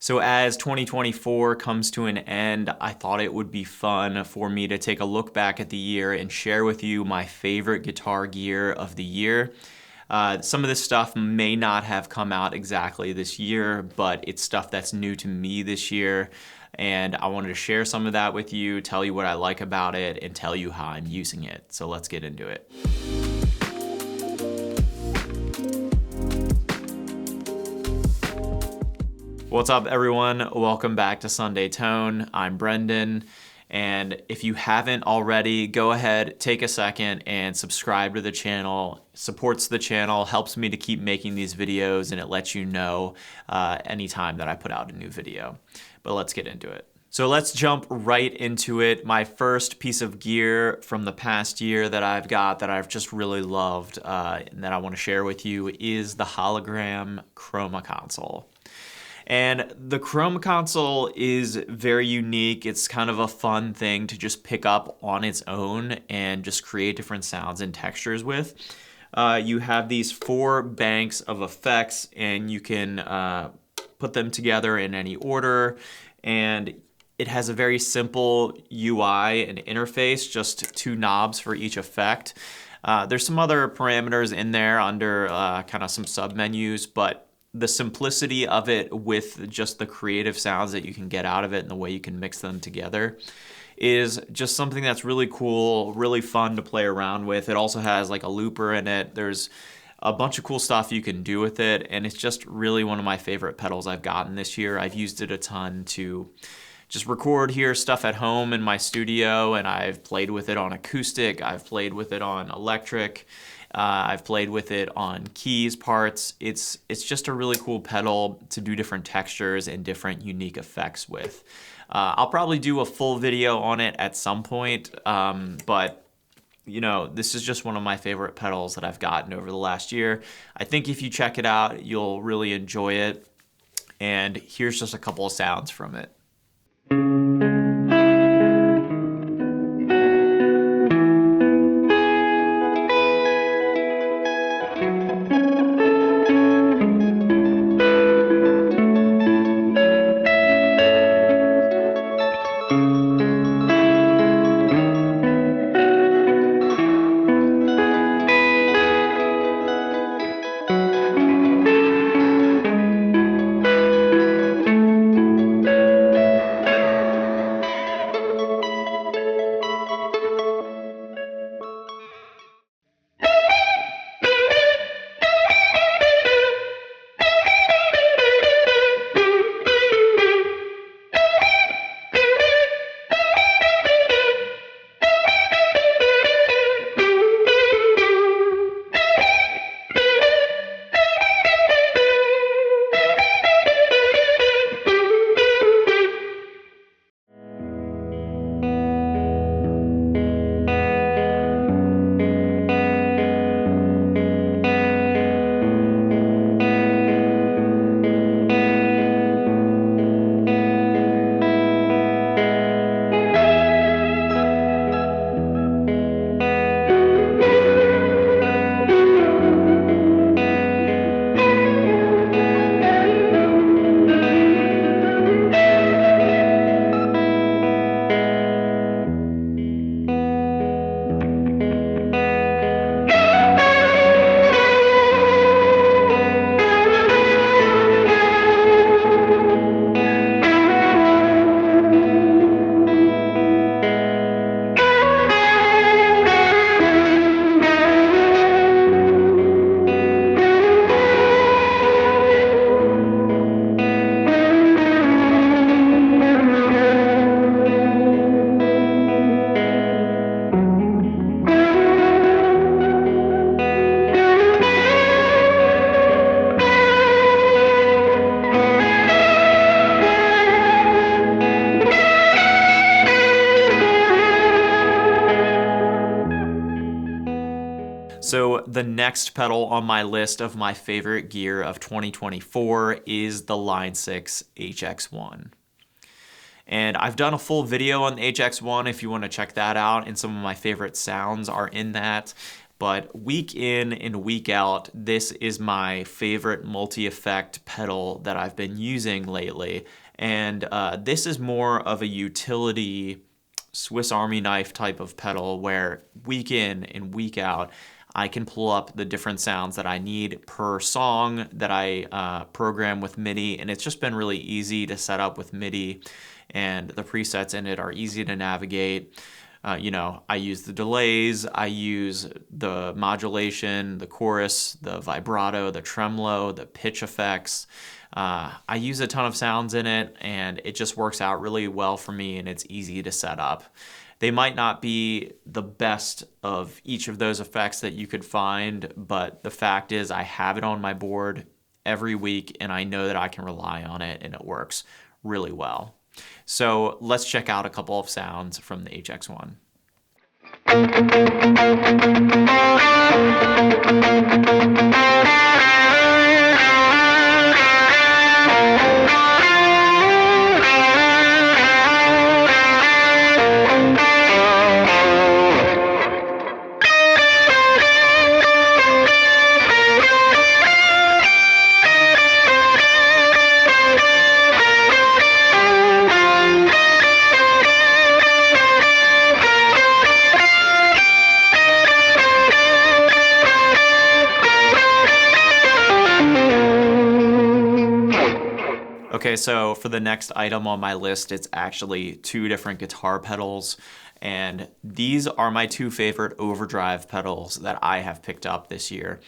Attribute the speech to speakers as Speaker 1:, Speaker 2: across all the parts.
Speaker 1: So as 2024 comes to an end, I thought it would be fun for me to take a look back at the year and share with you my favorite guitar gear of the year. Some of this stuff may not have come out exactly this year, but it's stuff that's new to me this year. And I wanted to share some of that with you, tell you what I like about it, and tell you how I'm using it. So let's get into it. What's up, everyone? Welcome back to Sunday Tone. I'm Brendan. And if you haven't already, go ahead, take a second and subscribe to the channel. Supports the channel, helps me to keep making these videos, and it lets you know anytime that I put out a new video. But let's get into it. So let's jump right into it. My first piece of gear from the past year that I've got that I've just really loved and that I want to share with you is the hologram Chroma console. And the Chroma console is very unique. It's kind of a fun thing to just pick up on its own and just create different sounds and textures with. You have these 4 banks of effects, and you can put them together in any order. And it has a very simple UI and interface, just 2 knobs for each effect. There's some other parameters in there under kind of some submenus, but the simplicity of it with just the creative sounds that you can get out of it and the way you can mix them together is just something that's really cool, really fun to play around with. It also has like a looper in it. There's a bunch of cool stuff you can do with it, and it's just really one of my favorite pedals I've gotten this year. I've used it a ton to just record here stuff at home in my studio, and I've played with it on acoustic, I've played with it on electric, I've played with it on keys parts. It's just a really cool pedal to do different textures and different unique effects with. I'll probably do a full video on it at some point, but you know, this is just one of my favorite pedals that I've gotten over the last year. I think if you check it out, you'll really enjoy it. And here's just a couple of sounds from it. So the next pedal on my list of my favorite gear of 2024 is the Line 6 HX1. And I've done a full video on the HX1 if you want to check that out, and some of my favorite sounds are in that. But week in and week out, this is my favorite multi-effect pedal that I've been using lately. And this is more of a utility Swiss Army knife type of pedal where week in and week out, I can pull up the different sounds that I need per song that I program with MIDI. And it's just been really easy to set up with MIDI, and the presets in it are easy to navigate. I use the delays, I use the modulation, the chorus, the vibrato, the tremolo, the pitch effects. I use a ton of sounds in it, and it just works out really well for me, and it's easy to set up. They might not be the best of each of those effects that you could find, but the fact is I have it on my board every week, and I know that I can rely on it, and it works really well. So let's check out a couple of sounds from the HX1. Okay, so for the next item on my list, it's actually two different guitar pedals, and these are my two favorite overdrive pedals that I have picked up this year,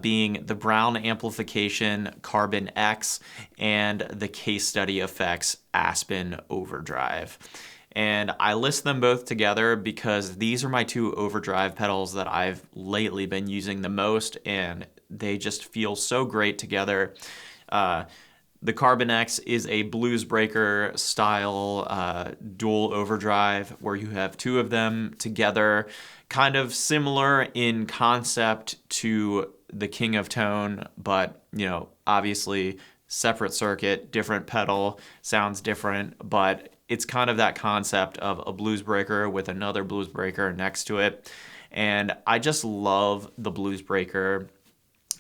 Speaker 1: being the Brown Amplification Carbon X and the Case Study Effects Aspen Overdrive. And I list them both together because these are my two overdrive pedals that I've lately been using the most, and they just feel so great together. The Carbon X is a blues breaker style dual overdrive where you have two of them together, kind of similar in concept to the King of Tone, but obviously separate circuit, different pedal, sounds different, but it's kind of that concept of a blues breaker with another blues breaker next to it. And I just love the blues breaker.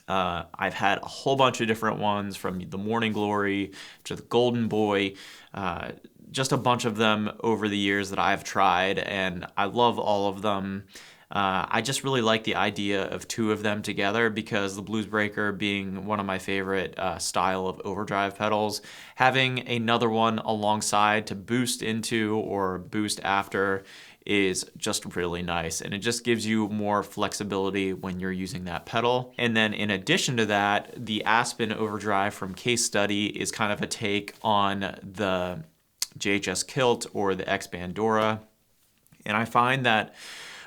Speaker 1: I've had a whole bunch of different ones, from the Morning Glory to the Golden Boy, just a bunch of them over the years that I've tried, and I love all of them. I just really like the idea of two of them together because the blues breaker being one of my favorite style of overdrive pedals, having another one alongside to boost into or boost after is just really nice, and it just gives you more flexibility when you're using that pedal. And then in addition to that, the Aspen Overdrive from Case Study is kind of a take on the JHS Kilt or the X Bandora, and I find that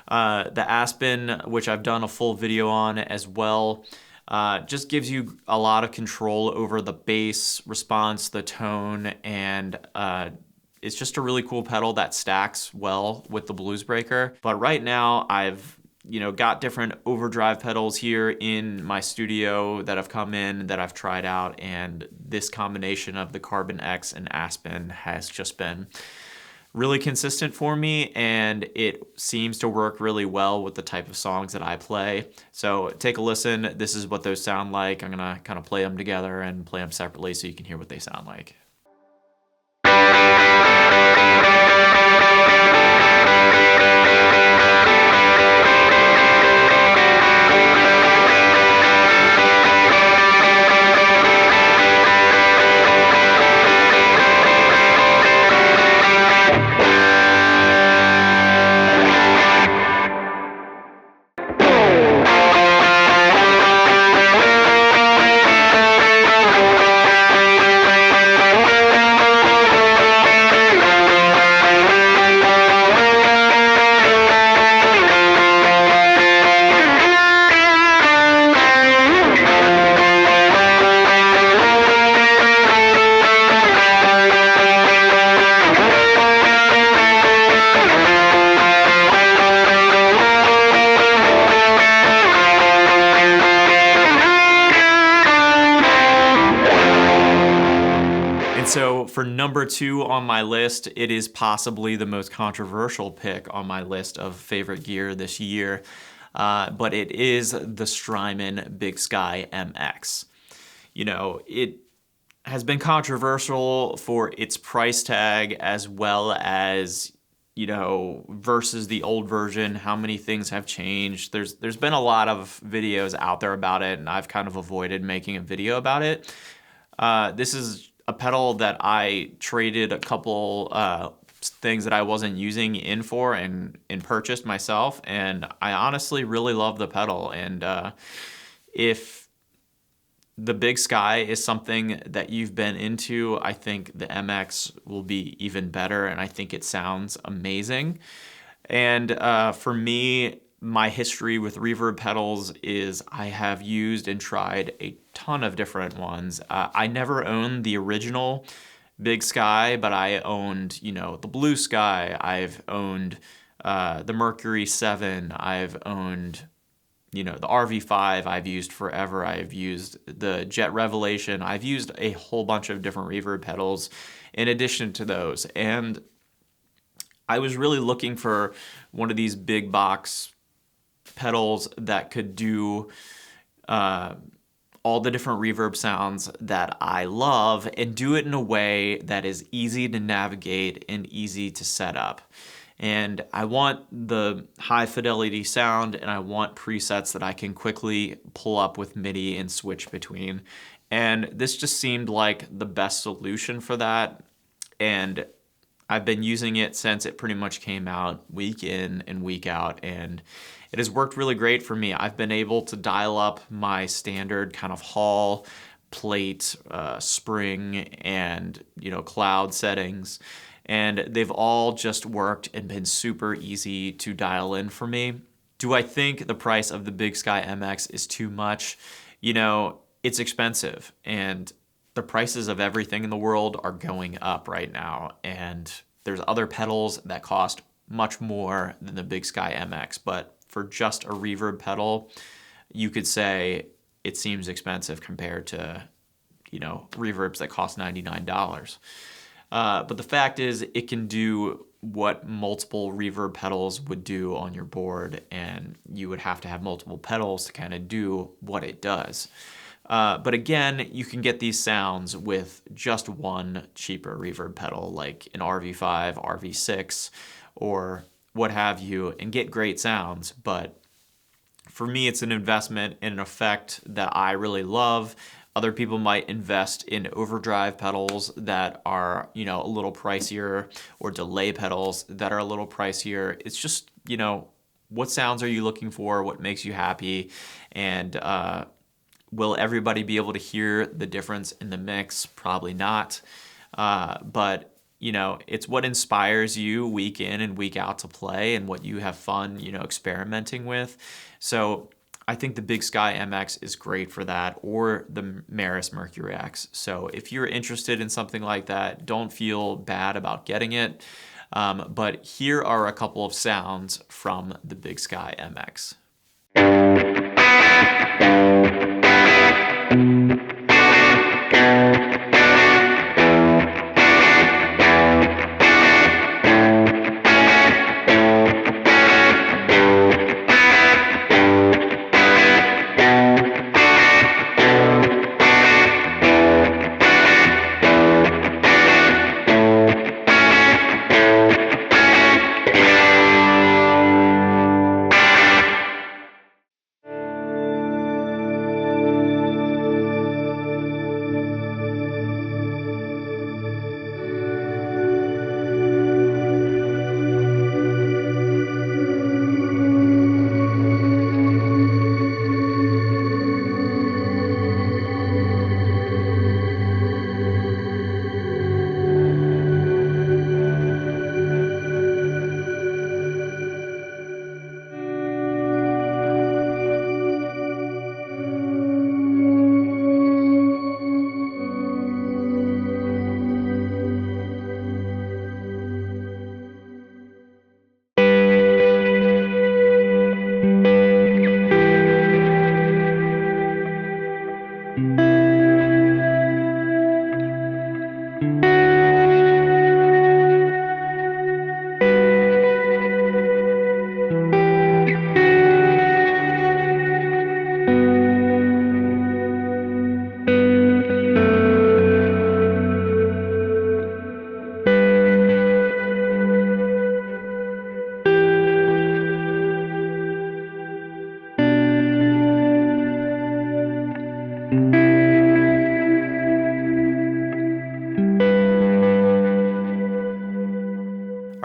Speaker 1: the Aspen, which I've done a full video on as well, just gives you a lot of control over the bass response, the tone, and it's just a really cool pedal that stacks well with the blues breaker. But right now I've got different overdrive pedals here in my studio that have come in that I've tried out, and this combination of the Carbon X and Aspen has just been really consistent for me, and it seems to work really well with the type of songs that I play. So take a listen. This is what those sound like. I'm gonna kind of play them together and play them separately so you can hear what they sound like. So for number 2 on my list, it is possibly the most controversial pick on my list of favorite gear this year. but it is the Strymon Big Sky MX. It has been controversial for its price tag, as well as, versus the old version, how many things have changed. There's been a lot of videos out there about it, and I've kind of avoided making a video about it. This is a pedal that I traded a couple things that I wasn't using in for and purchased myself, and I honestly really love the pedal. And if the Big Sky is something that you've been into, I think the MX will be even better, and I think it sounds amazing. And for me, my history with reverb pedals is I have used and tried a ton of different ones. I never owned the original Big Sky, but I owned, the Blue Sky. I've owned the Mercury 7. I've owned, the RV5 I've used forever. I've used the Jet Revelation. I've used a whole bunch of different reverb pedals in addition to those. And I was really looking for one of these big box pedals that could do all the different reverb sounds that I love and do it in a way that is easy to navigate and easy to set up. And I want the high fidelity sound, and I want presets that I can quickly pull up with MIDI and switch between. And this just seemed like the best solution for that. And I've been using it since it pretty much came out, week in and week out, and it has worked really great for me. I've been able to dial up my standard kind of hall, plate, spring, and cloud settings, and they've all just worked and been super easy to dial in for me. Do I think the price of the Big Sky MX is too much? It's expensive, and the prices of everything in the world are going up right now, and there's other pedals that cost much more than the Big Sky MX, but for just a reverb pedal, you could say it seems expensive compared to, reverbs that cost $99. But the fact is, it can do what multiple reverb pedals would do on your board, and you would have to have multiple pedals to kind of do what it does. But again, you can get these sounds with just one cheaper reverb pedal, like an RV5, RV6, or what have you, and get great sounds. But for me, it's an investment in an effect that I really love. Other people might invest in overdrive pedals that are, a little pricier, or delay pedals that are a little pricier. It's just, what sounds are you looking for? What makes you happy? And will everybody be able to hear the difference in the mix? Probably not. But it's what inspires you week in and week out to play, and what you have fun, experimenting with. So I think the Big Sky MX is great for that, or the Maris Mercury X. So if you're interested in something like that, don't feel bad about getting it. But here are a couple of sounds from the Big Sky MX.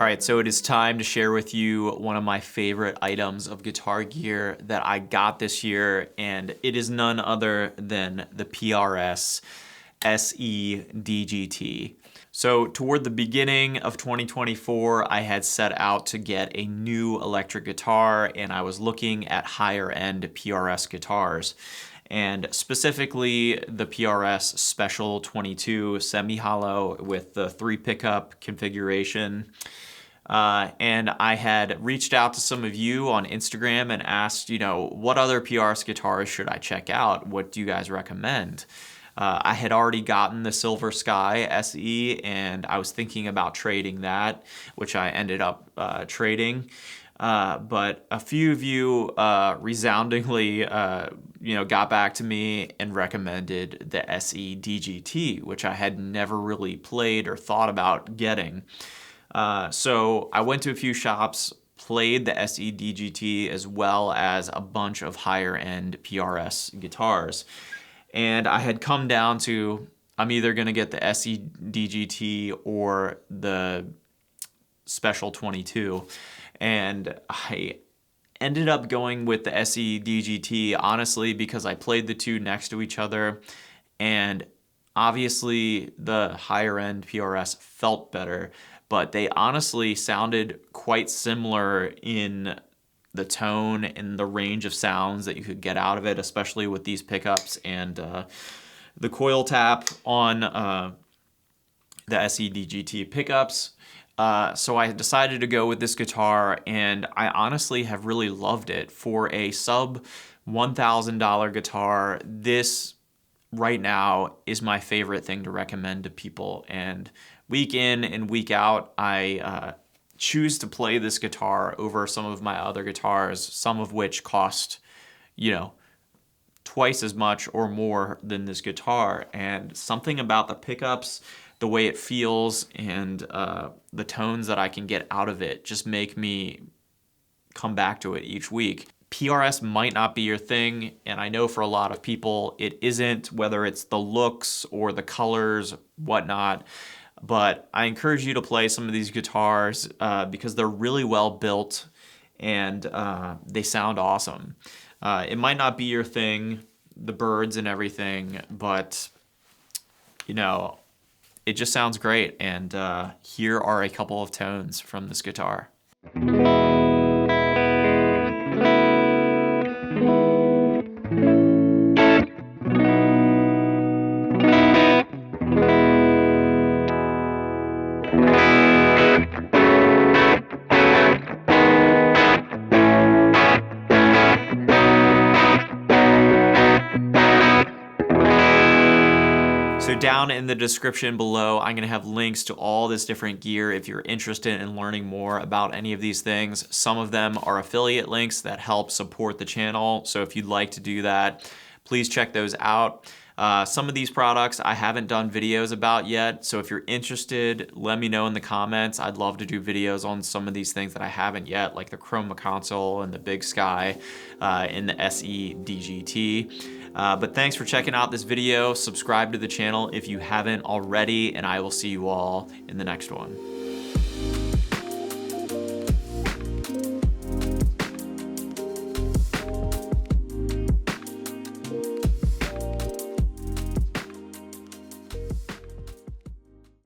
Speaker 1: All right, so it is time to share with you one of my favorite items of guitar gear that I got this year, and it is none other than the PRS SE DGT. So toward the beginning of 2024, I had set out to get a new electric guitar, and I was looking at higher end PRS guitars. And specifically the PRS Special 22 semi-hollow with the 3 pickup configuration. And I had reached out to some of you on Instagram and asked, what other PRS guitars should I check out? What do you guys recommend? I had already gotten the Silver Sky SE, and I was thinking about trading that, which I ended up trading. But a few of you resoundingly, got back to me and recommended the SE DGT, which I had never really played or thought about getting. So I went to a few shops, played the SE DGT as well as a bunch of higher end PRS guitars. And I had come down to, I'm either going to get the SE DGT or the Special 22. And I ended up going with the SE DGT, honestly, because I played the two next to each other. And obviously the higher end PRS felt better, but they honestly sounded quite similar in the tone and the range of sounds that you could get out of it, especially with these pickups and the coil tap on the SE DGT pickups. So I decided to go with this guitar, and I honestly have really loved it. For a sub $1,000 guitar, this right now is my favorite thing to recommend to people. And week in and week out, I choose to play this guitar over some of my other guitars, some of which cost, twice as much or more than this guitar. And something about the pickups, the way it feels, and the tones that I can get out of it just make me come back to it each week. PRS might not be your thing, and I know for a lot of people it isn't, whether it's the looks or the colors, whatnot. But I encourage you to play some of these guitars because they're really well built and they sound awesome. It might not be your thing, the birds and everything, but it just sounds great. And here are a couple of tones from this guitar. So down in the description below, I'm going to have links to all this different gear if you're interested in learning more about any of these things. Some of them are affiliate links that help support the channel. So if you'd like to do that, please check those out. Some of these products I haven't done videos about yet. So if you're interested, let me know in the comments. I'd love to do videos on some of these things that I haven't yet, like the Chroma console and the Big Sky and the SE DGT. But thanks for checking out this video. Subscribe to the channel if you haven't already, and I will see you all in the next one.